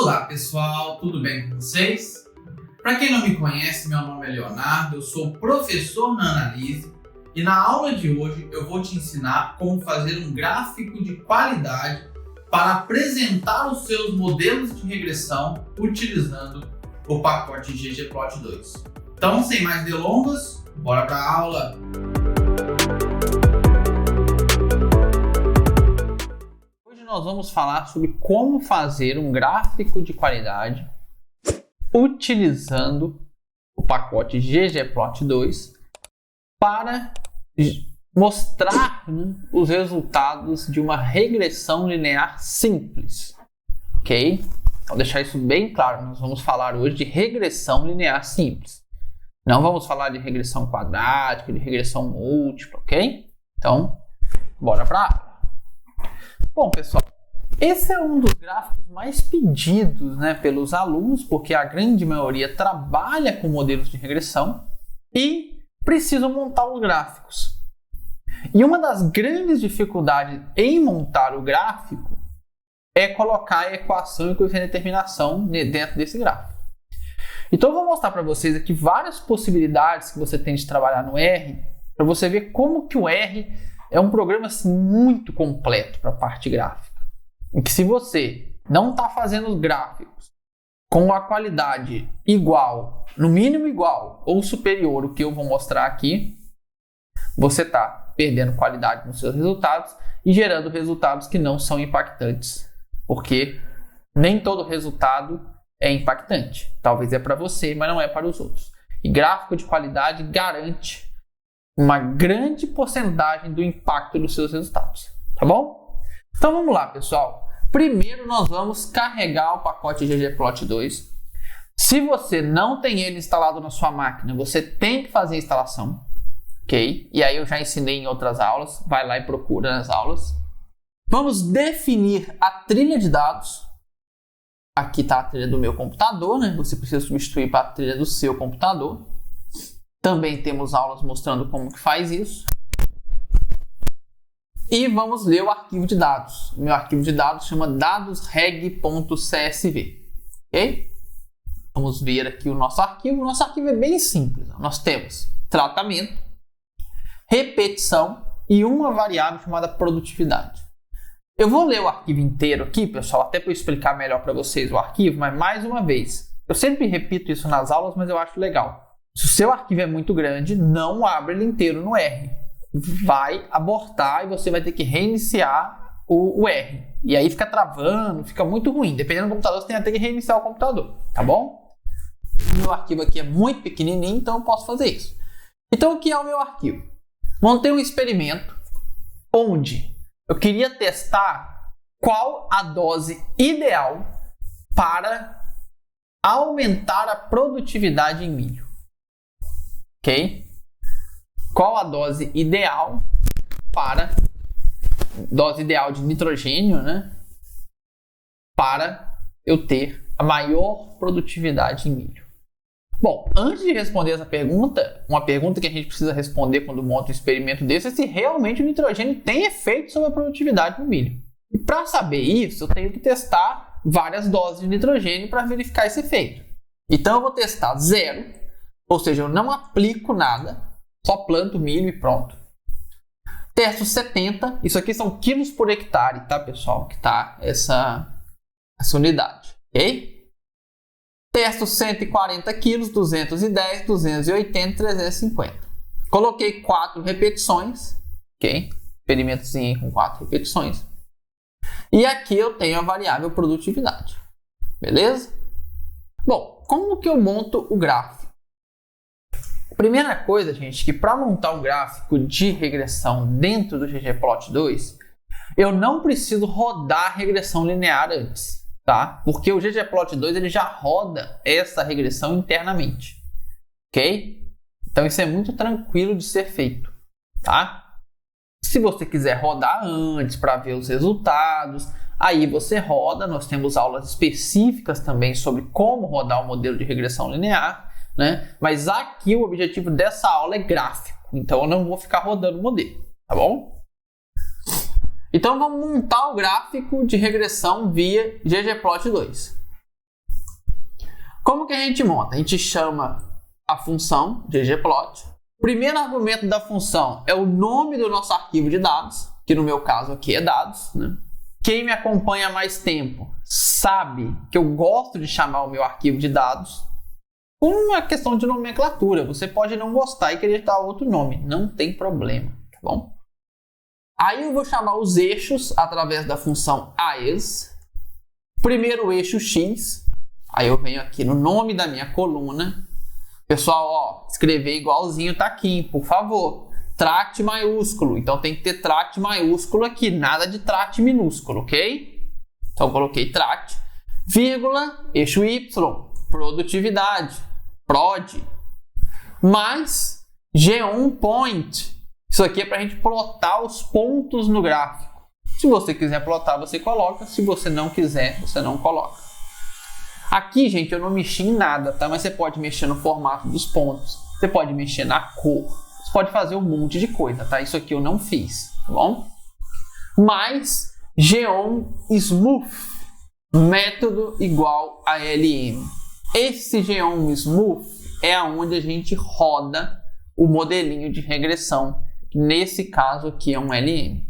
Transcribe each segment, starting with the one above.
Olá pessoal, tudo bem com vocês? Para quem não me conhece, meu nome é Leonardo, eu sou professor na Analyse e na aula de hoje eu vou te ensinar como fazer um gráfico de qualidade para apresentar os seus modelos de regressão utilizando o pacote ggplot2. Então, sem mais delongas, bora para a aula! Nós vamos falar sobre como fazer um gráfico de qualidade utilizando o pacote ggplot2 para mostrar os resultados de uma regressão linear simples, ok? Então, deixar isso bem claro, nós vamos falar hoje de regressão linear simples. Não vamos falar de regressão quadrática, de regressão múltipla, ok? Então, bora para a aula. Bom, pessoal, esse é um dos gráficos mais pedidos, pelos alunos, porque a grande maioria trabalha com modelos de regressão e precisam montar os gráficos. E uma das grandes dificuldades em montar o gráfico é colocar a equação e coeficiente de determinação dentro desse gráfico. Então eu vou mostrar para vocês aqui várias possibilidades que você tem de trabalhar no R, para você ver como que o R é um programa assim, muito completo para a parte gráfica. Em que se você não está fazendo os gráficos com a qualidade igual, no mínimo igual ou superior ao que eu vou mostrar aqui, você está perdendo qualidade nos seus resultados e gerando resultados que não são impactantes. Porque nem todo resultado é impactante. Talvez é para você, mas não é para os outros. E gráfico de qualidade garante uma grande porcentagem do impacto dos seus resultados, tá bom? Então vamos lá, pessoal. Primeiro nós vamos carregar o pacote ggplot2. Se você não tem ele instalado na sua máquina, você tem que fazer a instalação, ok? E aí eu já ensinei em outras aulas, vai lá e procura nas aulas. Vamos definir a trilha de dados. Aqui está a trilha do meu computador, Você precisa substituir para a trilha do seu computador. Também temos aulas mostrando como que faz isso. E vamos ler o arquivo de dados. O meu arquivo de dados chama dadosreg.csv. Ok? Vamos ver aqui o nosso arquivo. O nosso arquivo é bem simples. Nós temos tratamento, repetição e uma variável chamada produtividade. Eu vou ler o arquivo inteiro aqui, pessoal, até para eu explicar melhor para vocês o arquivo, mas mais uma vez, eu sempre repito isso nas aulas, mas eu acho legal. Se o seu arquivo é muito grande, não abre ele inteiro no R. Vai abortar e você vai ter que reiniciar o R. E aí fica travando, fica muito ruim. Dependendo do computador, você tem até que reiniciar o computador, tá bom? O meu arquivo aqui é muito pequenininho, então eu posso fazer isso. Então, o que é o meu arquivo? Montei um experimento onde eu queria testar qual a dose ideal para aumentar a produtividade em milho. Ok? Qual a dose ideal de nitrogênio, para eu ter a maior produtividade em milho? Bom, antes de responder essa pergunta, uma pergunta que a gente precisa responder quando monta um experimento desse é se realmente o nitrogênio tem efeito sobre a produtividade do milho. E para saber isso, eu tenho que testar várias doses de nitrogênio para verificar esse efeito. Então eu vou testar 0. Ou seja, eu não aplico nada, só planto milho e pronto. Testo 70, isso aqui são quilos por hectare, tá, pessoal? Que tá essa unidade, ok? Testo 140 quilos, 210, 280, 350. Coloquei 4 repetições, ok? Experimentozinho com 4 repetições. E aqui eu tenho a variável produtividade, beleza? Bom, como que eu monto o gráfico? Primeira coisa, gente, que para montar um gráfico de regressão dentro do ggplot2, eu não preciso rodar a regressão linear antes, tá? Porque o ggplot2 ele já roda essa regressão internamente, ok? Então isso é muito tranquilo de ser feito, tá? Se você quiser rodar antes para ver os resultados, aí você roda. Nós temos aulas específicas também sobre como rodar um modelo de regressão linear. Mas aqui o objetivo dessa aula é gráfico, então eu não vou ficar rodando o modelo, tá bom? Então vamos montar o gráfico de regressão via ggplot2. Como que a gente monta? A gente chama a função ggplot. O primeiro argumento da função é o nome do nosso arquivo de dados, que no meu caso aqui é dados, né? Quem me acompanha há mais tempo sabe que eu gosto de chamar o meu arquivo de dados por uma questão de nomenclatura. Você pode não gostar e querer dar outro nome, não tem problema, tá bom? Aí eu vou chamar os eixos através da função as. Primeiro eixo x, aí eu venho aqui no nome da minha coluna. Pessoal, ó, escrever igualzinho tá aqui, por favor. Tract maiúsculo, então tem que ter tract maiúsculo aqui, nada de tract minúsculo, ok? Então eu coloquei tract, vírgula, eixo y, produtividade, prod, mais G1 point. Isso aqui é para a gente plotar os pontos no gráfico. Se você quiser plotar, você coloca. Se você não quiser, você não coloca. Aqui, gente, eu não mexi em nada, tá? Mas você pode mexer no formato dos pontos. Você pode mexer na cor. Você pode fazer um monte de coisa, tá? Isso aqui eu não fiz, tá bom? Mais geom smooth, método igual a lm. Esse geom smooth é onde a gente roda o modelinho de regressão. Nesse caso aqui é um LM,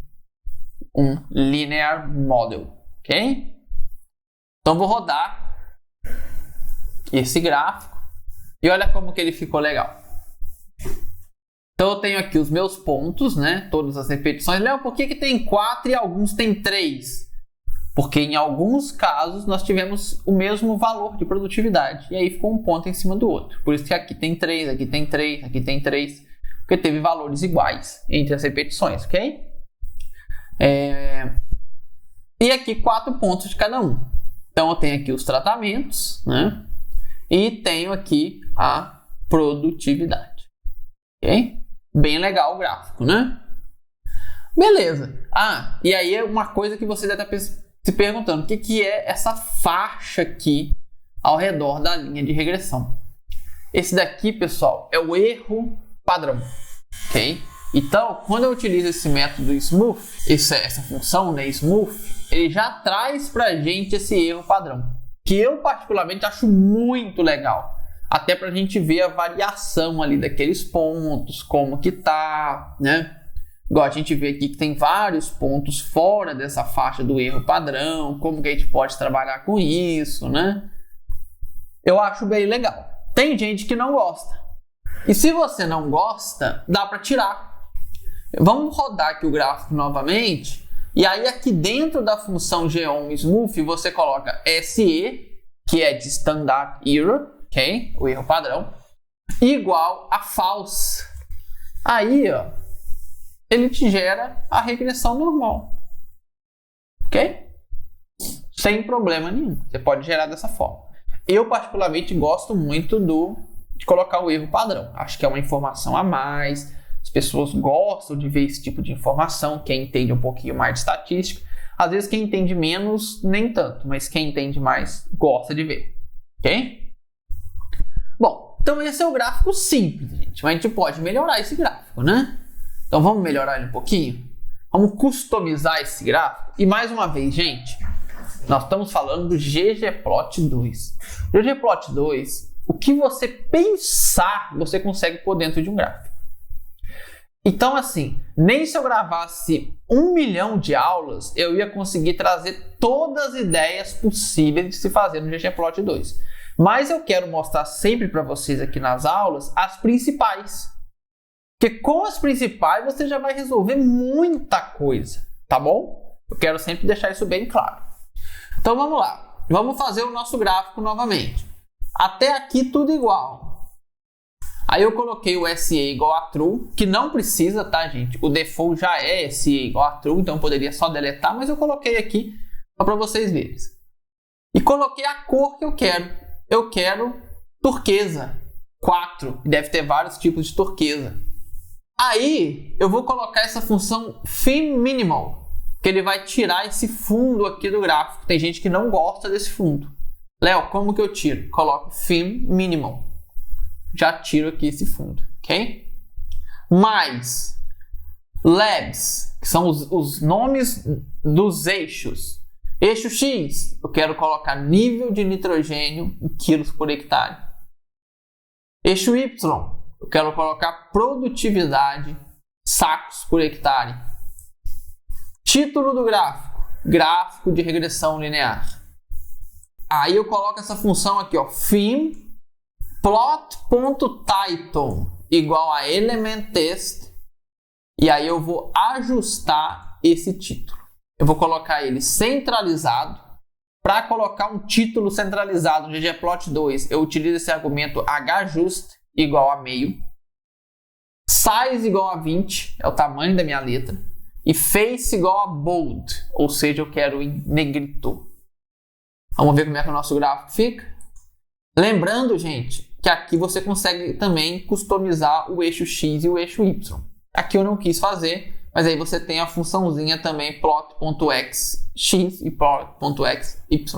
um Linear Model, ok? Então vou rodar esse gráfico e olha como que ele ficou legal. Então eu tenho aqui os meus pontos, né? Todas as repetições. Léo, por que tem 4 e alguns tem 3? Porque em alguns casos nós tivemos o mesmo valor de produtividade. E aí ficou um ponto em cima do outro. Por isso que aqui tem 3, aqui tem 3, aqui tem 3. Porque teve valores iguais entre as repetições, ok? E aqui 4 pontos de cada um. Então eu tenho aqui os tratamentos, né? E tenho aqui a produtividade. Ok? Bem legal o gráfico, né? Beleza. E aí é uma coisa que você deve estar se perguntando. O que é essa faixa aqui ao redor da linha de regressão? Esse daqui, pessoal, é o erro padrão. Ok? Então, quando eu utilizo esse método smooth, essa função, né, smooth, ele já traz pra gente esse erro padrão. Que eu particularmente acho muito legal. Até pra gente ver a variação ali daqueles pontos, como que tá, né? Igual a gente vê aqui que tem vários pontos fora dessa faixa do erro padrão, como que a gente pode trabalhar com isso, né? Eu acho bem legal. Tem gente que não gosta. E se você não gosta, dá para tirar. Vamos rodar aqui o gráfico novamente. E aí aqui dentro da função geom smooth, você coloca SE, que é de standard error, ok? O erro padrão, igual a false. Aí, ó, ele te gera a regressão normal. Ok? Sem problema nenhum. Você pode gerar dessa forma. Eu, particularmente, gosto muito de colocar o erro padrão. Acho que é uma informação a mais. As pessoas gostam de ver esse tipo de informação. Quem entende um pouquinho mais de estatística. Às vezes, quem entende menos, nem tanto. Mas quem entende mais, gosta de ver. Ok? Bom, então esse é o gráfico simples, gente. Mas a gente pode melhorar esse gráfico, né? Então vamos melhorar ele um pouquinho? Vamos customizar esse gráfico. E mais uma vez, gente, nós estamos falando do ggplot2. ggplot2, o que você pensar, você consegue pôr dentro de um gráfico. Então, assim, nem se eu gravasse 1 milhão de aulas, eu ia conseguir trazer todas as ideias possíveis de se fazer no ggplot2. Mas eu quero mostrar sempre para vocês aqui nas aulas as principais. Porque com as principais você já vai resolver muita coisa, tá bom? Eu quero sempre deixar isso bem claro. Então vamos lá. Vamos fazer o nosso gráfico novamente. Até aqui tudo igual. Aí eu coloquei o SE igual a true, que não precisa, tá, gente? O default já é SE igual a true, então eu poderia só deletar, mas eu coloquei aqui só para vocês verem. E coloquei a cor que eu quero. Eu quero turquesa, 4. Deve ter vários tipos de turquesa. Aí eu vou colocar essa função FEMMinimal, que ele vai tirar esse fundo aqui do gráfico. Tem gente que não gosta desse fundo. Léo, como que eu tiro? Coloco FEMMinimal. Já tiro aqui esse fundo, ok? Mais labs, que são os nomes dos eixos. Eixo X, eu quero colocar nível de nitrogênio em quilos por hectare. Eixo Y, eu quero colocar produtividade, sacos por hectare. Título do gráfico, gráfico de regressão linear. Aí eu coloco essa função aqui, ó, FIM plot.title igual a elementText, e aí eu vou ajustar esse título. Eu vou colocar ele centralizado. Para colocar um título centralizado no ggplot2, eu utilizo esse argumento hjust igual a meio, size igual a 20, é o tamanho da minha letra, e face igual a bold, ou seja, eu quero em negrito. Vamos ver como é que o nosso gráfico fica? Lembrando, gente, que aqui você consegue também customizar o eixo X e o eixo Y. Aqui eu não quis fazer, mas aí você tem a funçãozinha também plot.xx e plot.xy,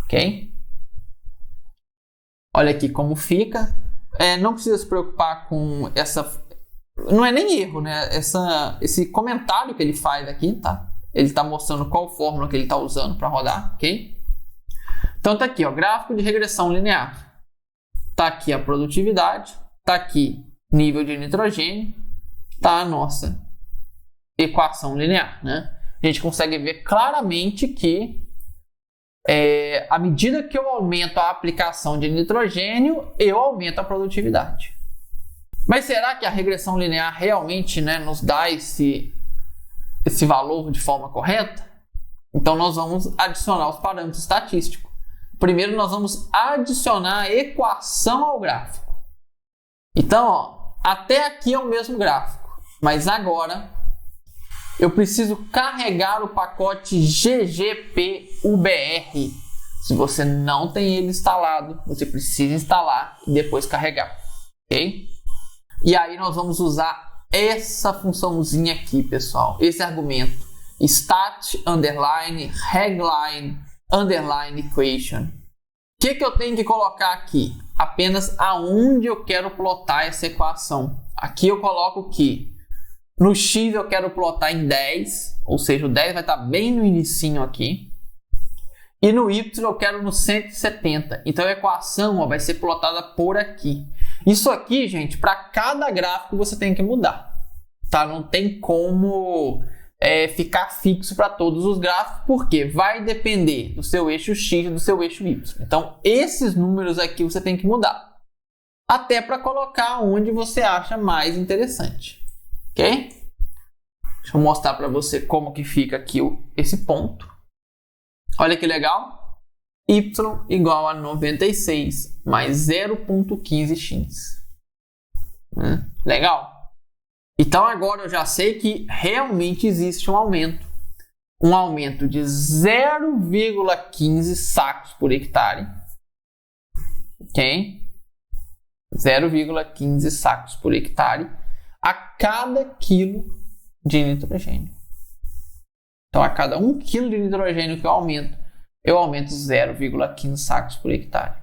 ok? Olha aqui como fica. Não precisa se preocupar com essa... Não é nem erro, né? Esse comentário que ele faz aqui, tá? Ele está mostrando qual fórmula que ele está usando para rodar, ok? Então tá aqui, ó, gráfico de regressão linear. Tá aqui a produtividade, tá aqui nível de nitrogênio, tá a nossa equação linear, né? A gente consegue ver claramente que à medida que eu aumento a aplicação de nitrogênio, eu aumento a produtividade. Mas será que a regressão linear realmente, né, nos dá esse valor de forma correta? Então nós vamos adicionar os parâmetros estatísticos. Primeiro nós vamos adicionar a equação ao gráfico. Então, ó, até aqui é o mesmo gráfico, mas agora eu preciso carregar o pacote ggpubr. Se você não tem ele instalado, você precisa instalar e depois carregar, ok? E aí nós vamos usar essa funçãozinha aqui, pessoal, esse argumento stat underline regline underline equation. O que eu tenho que colocar aqui? Apenas aonde eu quero plotar essa equação. Aqui eu coloco que no X eu quero plotar em 10, ou seja, o 10 vai estar bem no inicinho aqui. E no Y eu quero no 170. Então a equação, ó, vai ser plotada por aqui. Isso aqui, gente, para cada gráfico você tem que mudar, tá? Não tem como ficar fixo para todos os gráficos, porque vai depender do seu eixo X e do seu eixo Y. Então esses números aqui você tem que mudar, até para colocar onde você acha mais interessante, ok? Deixa eu mostrar para você como que fica aqui esse ponto. Olha que legal. Y igual a 96 mais 0,15x. Legal? Então agora eu já sei que realmente existe um aumento. Um aumento de 0,15 sacos por hectare. Ok? 0,15 sacos por hectare a cada quilo de nitrogênio. Então a cada 1 quilo de nitrogênio que eu aumento 0,15 sacos por hectare.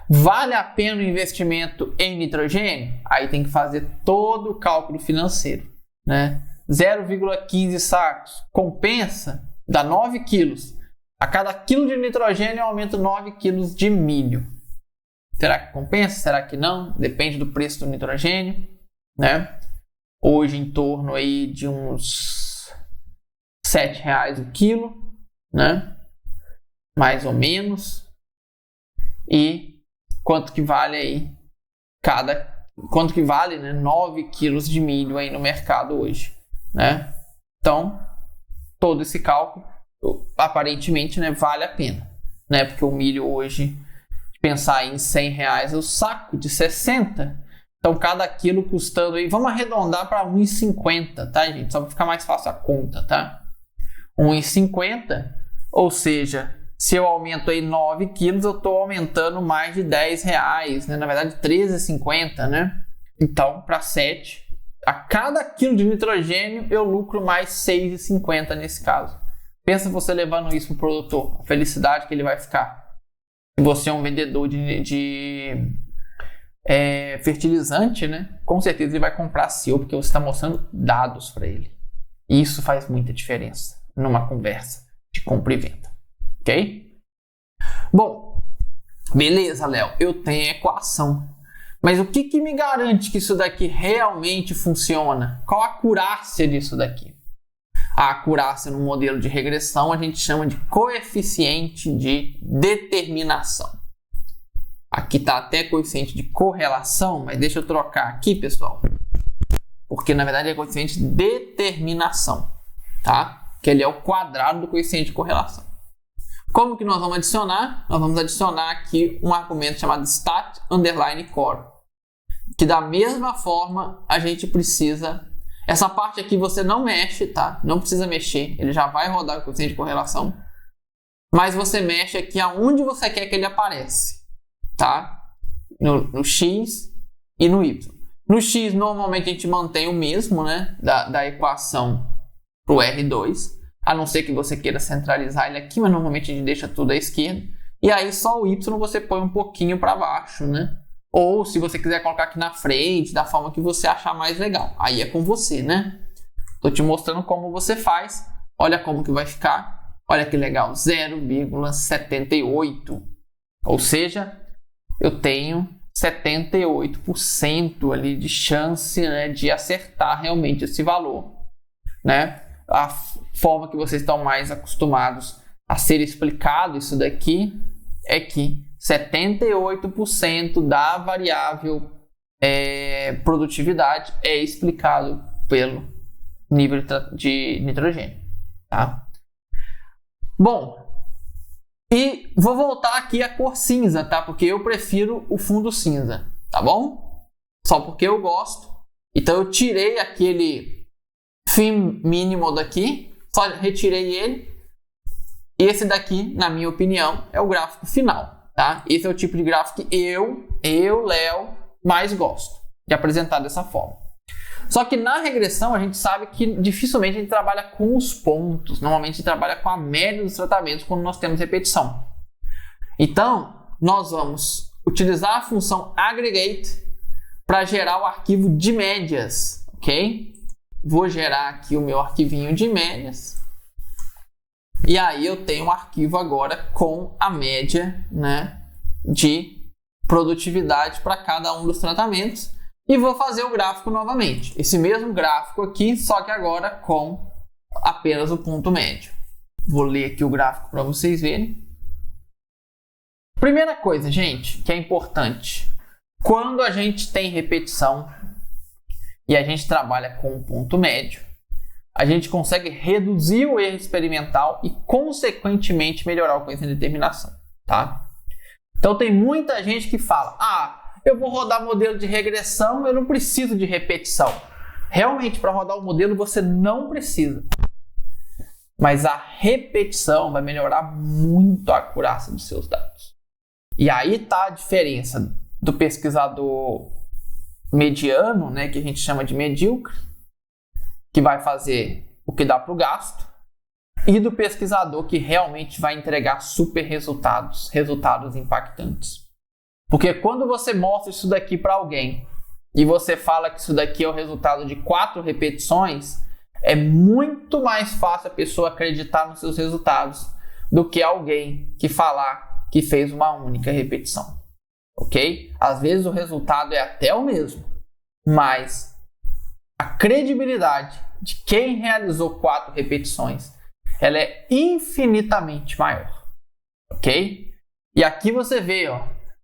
Vale a pena o investimento em nitrogênio? Aí tem que fazer todo o cálculo financeiro, né? 0,15 sacos compensa, dá 9 quilos. A cada quilo de nitrogênio eu aumento 9 quilos de milho. Será que compensa? Será que não? Depende do preço do nitrogênio, né? Hoje em torno aí de uns R$7 o quilo, né? Mais ou menos. E quanto que vale aí quanto que vale, né, 9 quilos de milho aí no mercado hoje, né? Então, todo esse cálculo aparentemente, né, vale a pena, né? Porque o milho hoje, pensar em R$100 o saco de 60, então cada quilo custando aí, vamos arredondar para R$1,50, tá, gente? Só para ficar mais fácil a conta, tá? R$1,50, ou seja, se eu aumento aí 9 quilos, eu estou aumentando mais de R$10, né? Na verdade, R$13,50, né? Então, para 7, a cada quilo de nitrogênio, eu lucro mais R$6,50 nesse caso. Pensa você levando isso para o produtor, a felicidade que ele vai ficar. Se você é um vendedor de fertilizante, né? Com certeza ele vai comprar seu, porque você está mostrando dados para ele. E isso faz muita diferença numa conversa de compra e venda. Ok? Bom, beleza, Léo, eu tenho a equação. Mas o que me garante que isso daqui realmente funciona? Qual a acurácia disso daqui? A acurácia no modelo de regressão a gente chama de coeficiente de determinação. Aqui está até coeficiente de correlação, mas deixa eu trocar aqui, pessoal. Porque na verdade é coeficiente de determinação, tá? Que ele é o quadrado do coeficiente de correlação. Como que nós vamos adicionar? Nós vamos adicionar aqui um argumento chamado stat underline core. Que da mesma forma a gente precisa... Essa parte aqui você não mexe, tá? Não precisa mexer, ele já vai rodar o coeficiente de correlação. Mas você mexe aqui aonde você quer que ele apareça, tá? No X e no Y. No X, normalmente a gente mantém o mesmo, né? Da equação para o R2. A não ser que você queira centralizar ele aqui, mas normalmente a gente deixa tudo à esquerda. E aí só o Y você põe um pouquinho para baixo, né? Ou se você quiser colocar aqui na frente, da forma que você achar mais legal. Aí é com você, né? Tô te mostrando como você faz. Olha como que vai ficar. Olha que legal, 0,78. Ou seja, eu tenho 78% ali de chance, né, de acertar realmente esse valor, né? A forma que vocês estão mais acostumados a ser explicado isso daqui é que 78% da variável produtividade é explicado pelo nível de nitrogênio, tá? Bom, e vou voltar aqui à cor cinza, tá? Porque eu prefiro o fundo cinza, tá bom? Só porque eu gosto. Então eu tirei aquele fim mínimo daqui, só retirei ele. Esse daqui, na minha opinião, é o gráfico final, tá? Esse é o tipo de gráfico que eu, Léo, mais gosto de apresentar dessa forma. Só que na regressão a gente sabe que dificilmente a gente trabalha com os pontos. Normalmente a gente trabalha com a média dos tratamentos quando nós temos repetição. Então, nós vamos utilizar a função aggregate para gerar o arquivo de médias, ok? Vou gerar aqui o meu arquivinho de médias. E aí eu tenho um arquivo agora com a média, né, de produtividade para cada um dos tratamentos. E vou fazer o gráfico novamente. Esse mesmo gráfico aqui, só que agora com apenas o ponto médio. Vou ler aqui o gráfico para vocês verem. Primeira coisa, gente, que é importante. Quando a gente tem repetição e a gente trabalha com um ponto médio, a gente consegue reduzir o erro experimental e, consequentemente, melhorar o coeficiente de determinação, tá? Então, tem muita gente que fala, eu vou rodar modelo de regressão, eu não preciso de repetição. Realmente, para rodar o modelo, você não precisa. Mas a repetição vai melhorar muito a acurácia dos seus dados. E aí está a diferença do pesquisador mediano, né, que a gente chama de medíocre, que vai fazer o que dá para o gasto, e do pesquisador que realmente vai entregar super resultados impactantes. Porque quando você mostra isso daqui para alguém e você fala que isso daqui é o resultado de 4 repetições, é muito mais fácil a pessoa acreditar nos seus resultados do que alguém que falar que fez uma única repetição. Ok? Às vezes o resultado é até o mesmo, mas a credibilidade de quem realizou 4 repetições, ela é infinitamente maior. Ok? E aqui você vê,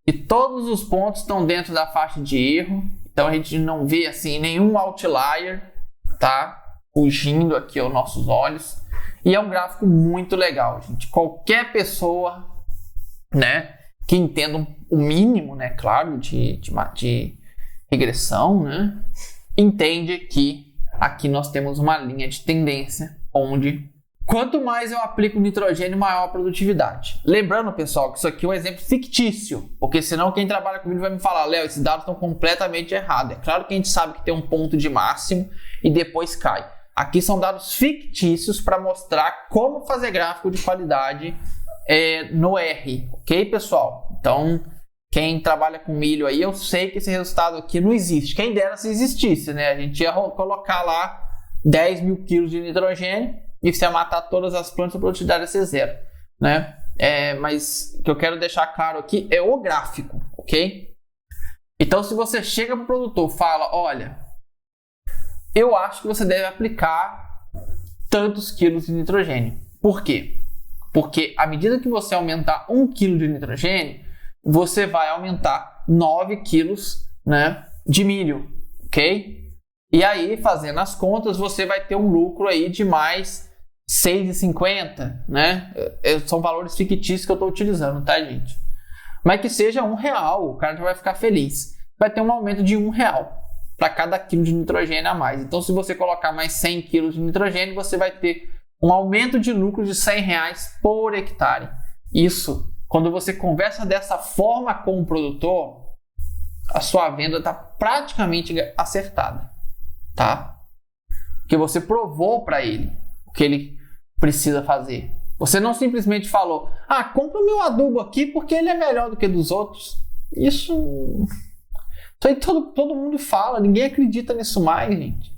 que todos os pontos estão dentro da faixa de erro, então a gente não vê assim nenhum outlier, tá? Fugindo aqui aos nossos olhos, e é um gráfico muito legal, gente. Qualquer pessoa, né, que entenda o mínimo, né, claro, de regressão, né, entende que aqui nós temos uma linha de tendência onde quanto mais eu aplico nitrogênio, maior a produtividade. Lembrando, pessoal, que isso aqui é um exemplo fictício, porque senão quem trabalha comigo vai me falar, Léo, esses dados estão completamente errados. É claro que a gente sabe que tem um ponto de máximo e depois cai. Aqui são dados fictícios para mostrar como fazer gráfico de qualidade no R, ok, pessoal? Então, quem trabalha com milho aí, eu sei que esse resultado aqui não existe. Quem dera se existisse, né? A gente ia colocar lá 10 mil quilos de nitrogênio e você ia matar todas as plantas, a produtividade ia ser zero, né? Mas o que eu quero deixar claro aqui é o gráfico, ok? Então, se você chega para o produtor e fala, olha, eu acho que você deve aplicar tantos quilos de nitrogênio. Por quê? Porque à medida que você aumentar 1 kg de nitrogênio, você vai aumentar 9 quilos, né, de milho, ok? E aí, fazendo as contas, você vai ter um lucro aí de mais 6,50, né? São valores fictícios que eu estou utilizando, tá, gente? Mas que seja R$1, o cara já vai ficar feliz. Vai ter um aumento de R$1 para cada quilo de nitrogênio a mais. Então, se você colocar mais 100 kg de nitrogênio, você vai ter um aumento de lucro de R$100 por hectare. Isso, quando você conversa dessa forma com o produtor, a sua venda está praticamente acertada, tá? Porque você provou para ele o que ele precisa fazer. Você não simplesmente falou, compra o meu adubo aqui porque ele é melhor do que dos outros. Isso aí todo mundo fala, ninguém acredita nisso mais, gente.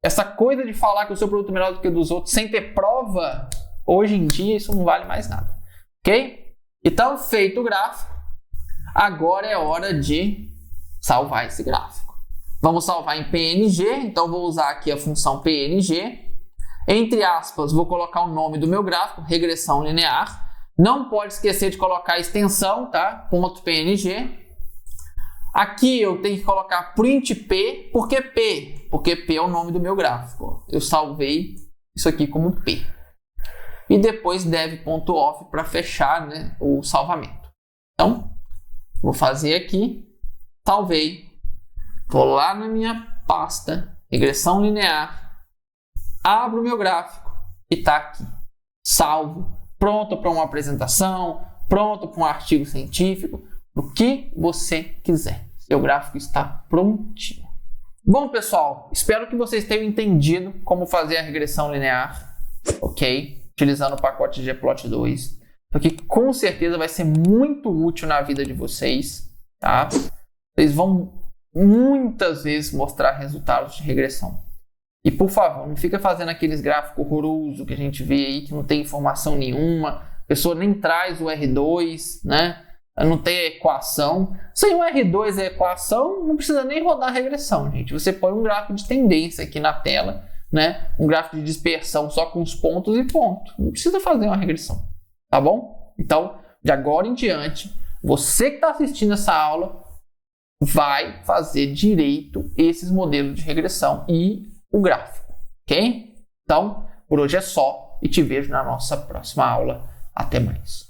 Essa coisa de falar que o seu produto é melhor do que o dos outros sem ter prova, hoje em dia isso não vale mais nada, ok? Então, feito o gráfico, agora é hora de salvar esse gráfico. Vamos salvar em PNG, então vou usar aqui a função PNG. Entre aspas, vou colocar o nome do meu gráfico, regressão linear. Não pode esquecer de colocar a extensão, tá? .png. Aqui eu tenho que colocar print P, por que P? Porque P é o nome do meu gráfico. Eu salvei isso aqui como P. E depois dev.off para fechar, né, o salvamento. Então, vou fazer aqui, salvei, vou lá na minha pasta, regressão linear, abro o meu gráfico e está aqui, salvo, pronto para uma apresentação, pronto para um artigo científico, o que você quiser. Seu gráfico está prontinho. Bom, pessoal, espero que vocês tenham entendido como fazer a regressão linear, ok? Utilizando o pacote Gplot2, porque com certeza vai ser muito útil na vida de vocês, tá? Vocês vão muitas vezes mostrar resultados de regressão. E por favor, não fica fazendo aqueles gráficos horrorosos que a gente vê aí, que não tem informação nenhuma, a pessoa nem traz o R2, né? Não tem a equação. Sem o R2 e a equação, não precisa nem rodar a regressão, gente. Você põe um gráfico de tendência aqui na tela, né? Um gráfico de dispersão só com os pontos e ponto. Não precisa fazer uma regressão, tá bom? Então, de agora em diante, você que está assistindo essa aula vai fazer direito esses modelos de regressão e o gráfico, ok? Então, por hoje é só e te vejo na nossa próxima aula. Até mais.